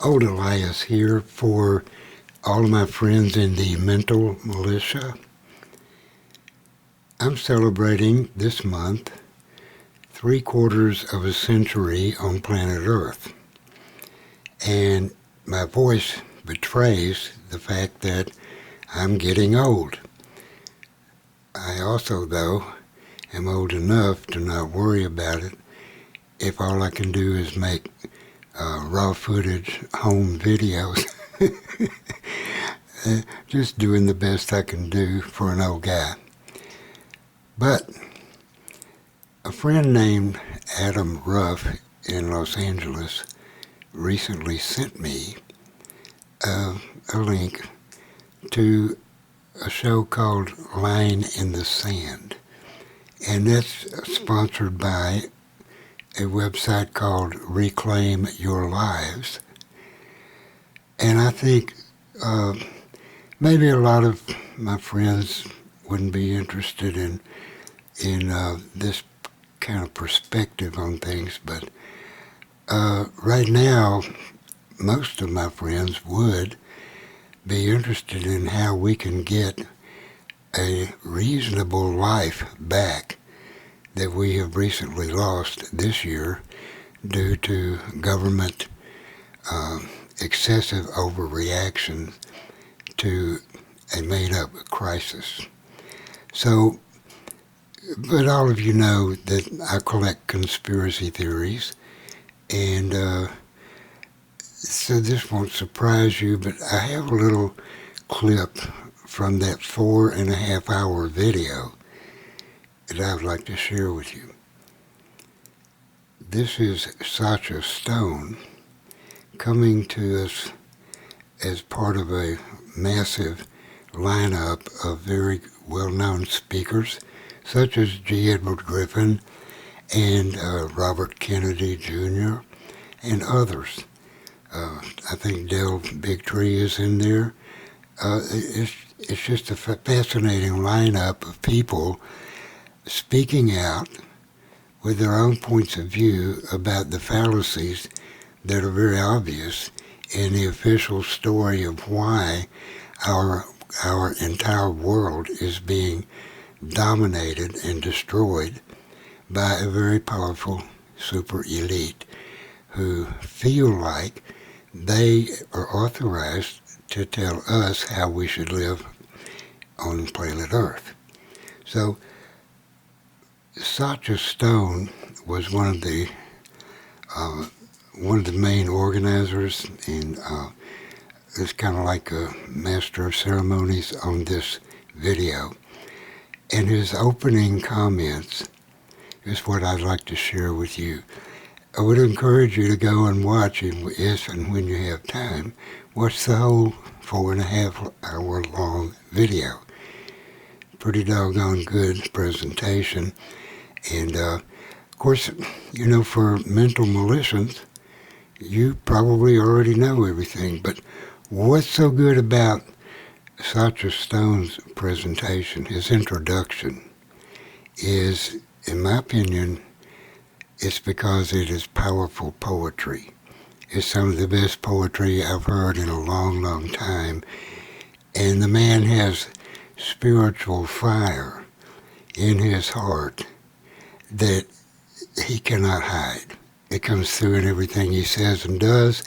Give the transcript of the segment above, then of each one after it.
Old Elias here for all of my friends in the mental militia. I'm celebrating this month 3/4 of a century on planet Earth. And my voice betrays the fact that I'm getting old. I also, though, am old enough to not worry about it if all I can do is make raw footage home videos. Just doing the best I can do for an old guy. But a friend named Adam Ruff in Los Angeles recently sent me a link to a show called Line in the Sand. And that's sponsored by a website called Reclaim Your Lives. And I think maybe a lot of my friends wouldn't be interested in this kind of perspective on things, but right now, most of my friends would be interested in how we can get a reasonable life back that we have recently lost this year due to government excessive overreaction to a made-up crisis. So, but all of you know that I collect conspiracy theories, and so this won't surprise you, but I have a little clip from that 4.5-hour video that I would like to share with you. This is Sacha Stone coming to us as part of a massive lineup of very well-known speakers, such as G. Edward Griffin and Robert Kennedy Jr. and others. I think Del Bigtree is in there. It's just a fascinating lineup of people speaking out with their own points of view about the fallacies that are very obvious in the official story of why our entire world is being dominated and destroyed by a very powerful super elite who feel like they are authorized to tell us how we should live on planet Earth. So Sacha Stone was one of the main organizers, and is kind of like a master of ceremonies on this video. And his opening comments is what I'd like to share with you. I would encourage you to go and watch it if and when you have time. Watch the whole 4.5-hour long video. Pretty doggone good presentation. And of course, you know, for mental militias, you probably already know everything. But what's so good about Sacha Stone's presentation, his introduction, is, in my opinion, it's because it is powerful poetry. It's some of the best poetry I've heard in a long, long time. And the man has spiritual fire in his heart that he cannot hide. It comes through in everything he says and does.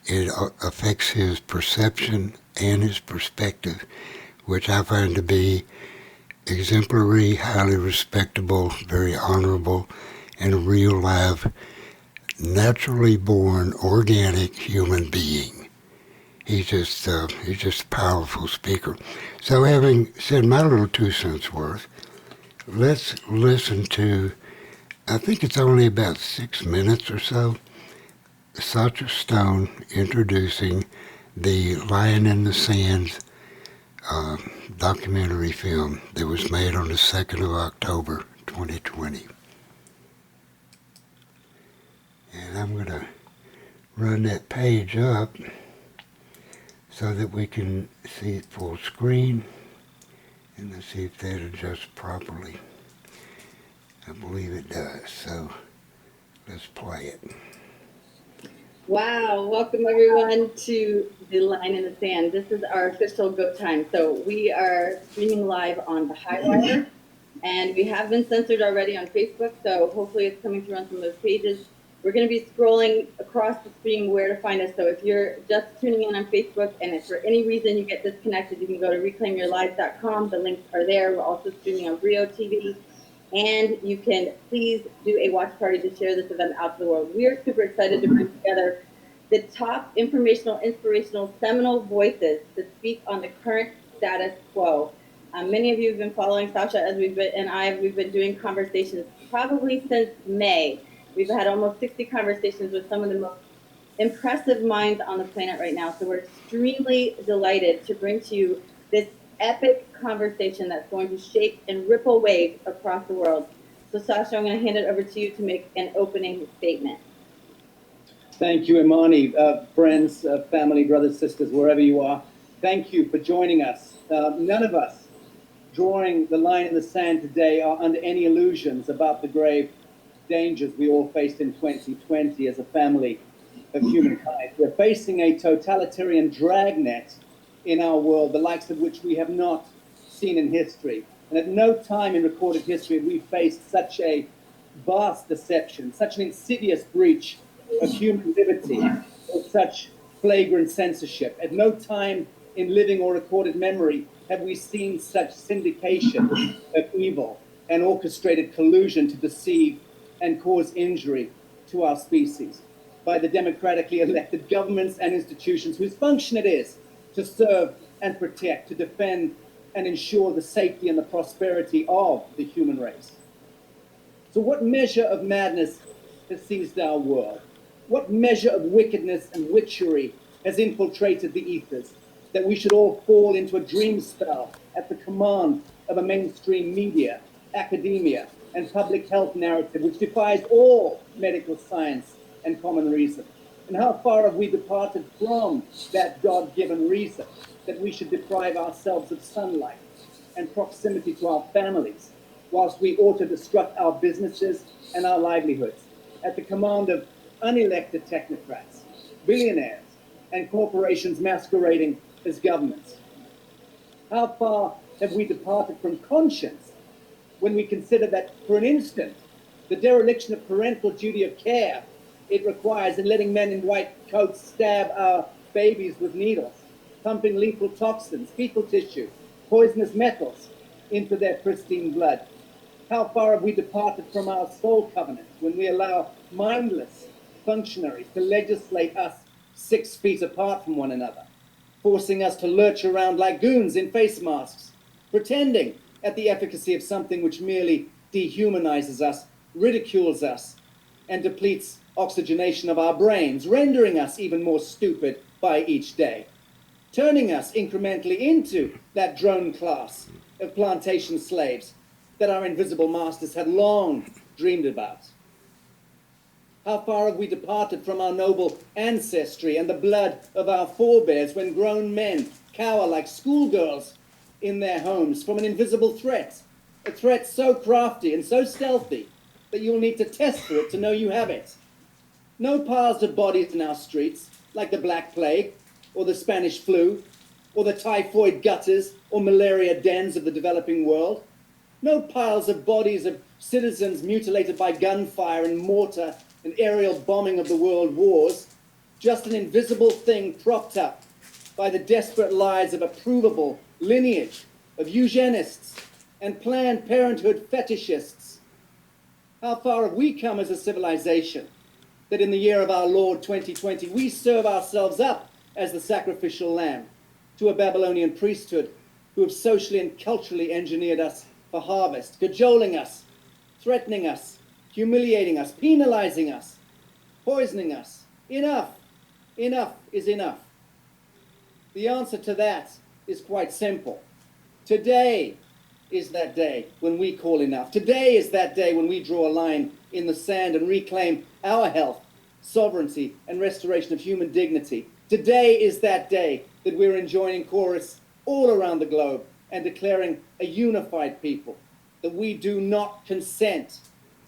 It affects his perception and his perspective, which I find to be exemplary, highly respectable, very honorable, and a real live, naturally born, organic human being. He's just a powerful speaker. So having said my little 2 cents worth, let's listen to, I think it's only about 6 minutes or so, Sacha Stone introducing the Lion in the Sand documentary film that was made on the 2nd of October, 2020. And I'm going to run that page up so that we can see it full screen. And let's see if that adjusts properly. I believe it does, so let's play it. Wow, welcome everyone to The Line in the Sand. This is our official go time. So we are streaming live on the Highwire, and we have been censored already on Facebook, so hopefully it's coming through on some of those pages. We're going to be scrolling across the stream where to find us. So if you're just tuning in on Facebook and if for any reason you get disconnected, you can go to reclaimyourlives.com. The links are there. We're also streaming on Rio TV. And you can please do a watch party to share this event out to the world. We are super excited to bring together the top informational, inspirational, seminal voices to speak on the current status quo. Many of you have been following Sacha as we've been doing conversations probably since May. We've had almost 60 conversations with some of the most impressive minds on the planet right now. So we're extremely delighted to bring to you this epic conversation that's going to shake and ripple waves across the world. So Sasha, I'm going to hand it over to you to make an opening statement. Thank you, Imani. Friends, family, brothers, sisters, wherever you are, thank you for joining us. None of us drawing the line in the sand today are under any illusions about the grave dangers we all faced in 2020 as a family of humankind. We're facing a totalitarian dragnet in our world, the likes of which we have not seen in history. And at no time in recorded history have we faced such a vast deception, such an insidious breach of human liberty, or such flagrant censorship. At no time in living or recorded memory have we seen such syndication of evil and orchestrated collusion to deceive and cause injury to our species by the democratically elected governments and institutions whose function it is to serve and protect, to defend and ensure the safety and the prosperity of the human race. So what measure of madness has seized our world? What measure of wickedness and witchery has infiltrated the ethers that we should all fall into a dream spell at the command of a mainstream media, academia, and public health narrative which defies all medical science and common reason? And how far have we departed from that God-given reason that we should deprive ourselves of sunlight and proximity to our families whilst we auto-destruct our businesses and our livelihoods at the command of unelected technocrats, billionaires, and corporations masquerading as governments? How far have we departed from conscience when we consider that, for an instant, the dereliction of parental duty of care it requires in letting men in white coats stab our babies with needles, pumping lethal toxins, fecal tissue, poisonous metals into their pristine blood? How far have we departed from our soul covenant when we allow mindless functionaries to legislate us 6 feet apart from one another, forcing us to lurch around like goons in face masks, pretending at the efficacy of something which merely dehumanizes us, ridicules us, and depletes oxygenation of our brains, rendering us even more stupid by each day, turning us incrementally into that drone class of plantation slaves that our invisible masters had long dreamed about? How far have we departed from our noble ancestry and the blood of our forebears when grown men cower like schoolgirls in their homes from an invisible threat, a threat so crafty and so stealthy that you'll need to test for it to know you have it? No piles of bodies in our streets like the Black Plague or the Spanish flu or the typhoid gutters or malaria dens of the developing world. No piles of bodies of citizens mutilated by gunfire and mortar and aerial bombing of the world wars. Just an invisible thing propped up by the desperate lies of a provable lineage of eugenists and Planned Parenthood fetishists. How far have we come as a civilization that in the year of our Lord 2020, we serve ourselves up as the sacrificial lamb to a Babylonian priesthood who have socially and culturally engineered us for harvest, cajoling us, threatening us, humiliating us, penalizing us, poisoning us? Enough. Enough is enough. The answer to that is quite simple. Today is that day when we call enough. Today is that day when we draw a line in the sand and reclaim our health, sovereignty, and restoration of human dignity. Today is that day that we're enjoining chorus all around the globe and declaring a unified people, that we do not consent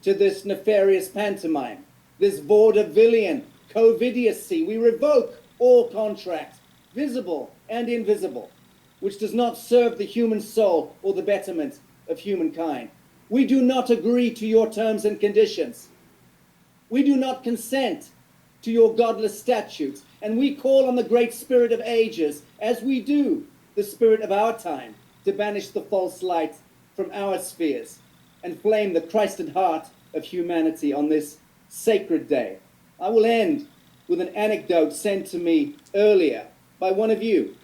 to this nefarious pantomime, this vaudevillian covidiacy. We revoke all contract, visible and invisible, which does not serve the human soul or the betterment of humankind. We do not agree to your terms and conditions. We do not consent to your godless statutes, and we call on the great spirit of ages, as we do the spirit of our time, to banish the false light from our spheres and flame the Christed heart of humanity on this sacred day. I will end with an anecdote sent to me earlier by one of you.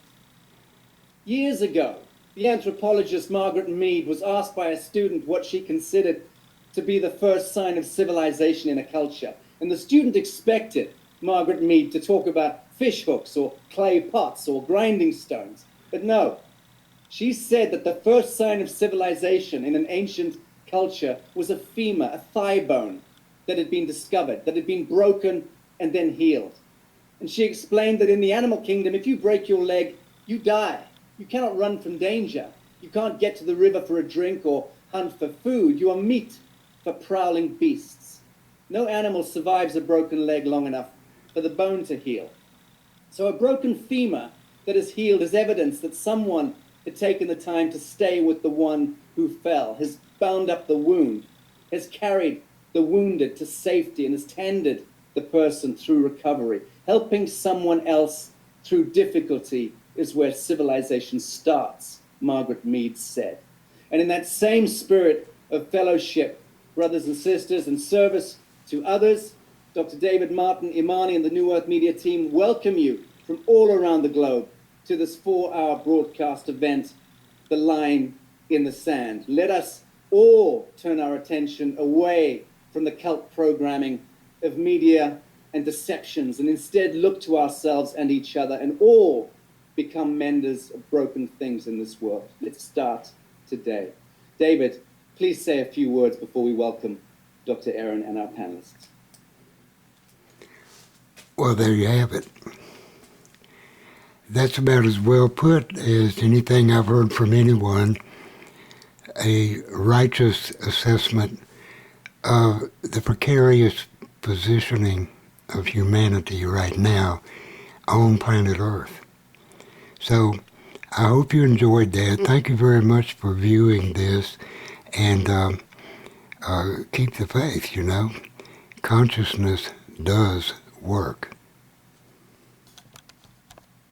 Years ago, the anthropologist Margaret Mead was asked by a student what she considered to be the first sign of civilization in a culture. And the student expected Margaret Mead to talk about fish hooks or clay pots or grinding stones. But no, she said that the first sign of civilization in an ancient culture was a femur, a thigh bone that had been discovered, that had been broken and then healed. And she explained that in the animal kingdom, if you break your leg, you die. You cannot run from danger. You can't get to the river for a drink or hunt for food. You are meat for prowling beasts. No animal survives a broken leg long enough for the bone to heal. So a broken femur that is healed is evidence that someone had taken the time to stay with the one who fell, has bound up the wound, has carried the wounded to safety, and has tended the person through recovery. Helping someone else through difficulty is where civilization starts, Margaret Mead said. And in that same spirit of fellowship, brothers and sisters, and service to others, Dr. David Martin, Imani, and the New Earth Media team welcome you from all around the globe to this 4-hour broadcast event, The Line in the Sand. Let us all turn our attention away from the cult programming of media and deceptions, and instead look to ourselves and each other, and all become menders of broken things in this world. Let's start today. David, please say a few words before we welcome Dr. Aaron and our panelists. Well, there you have it. That's about as well put as anything I've heard from anyone. A righteous assessment of the precarious positioning of humanity right now on planet Earth. So I hope you enjoyed that. Thank you very much for viewing this, and keep the faith, you know. Consciousness does work.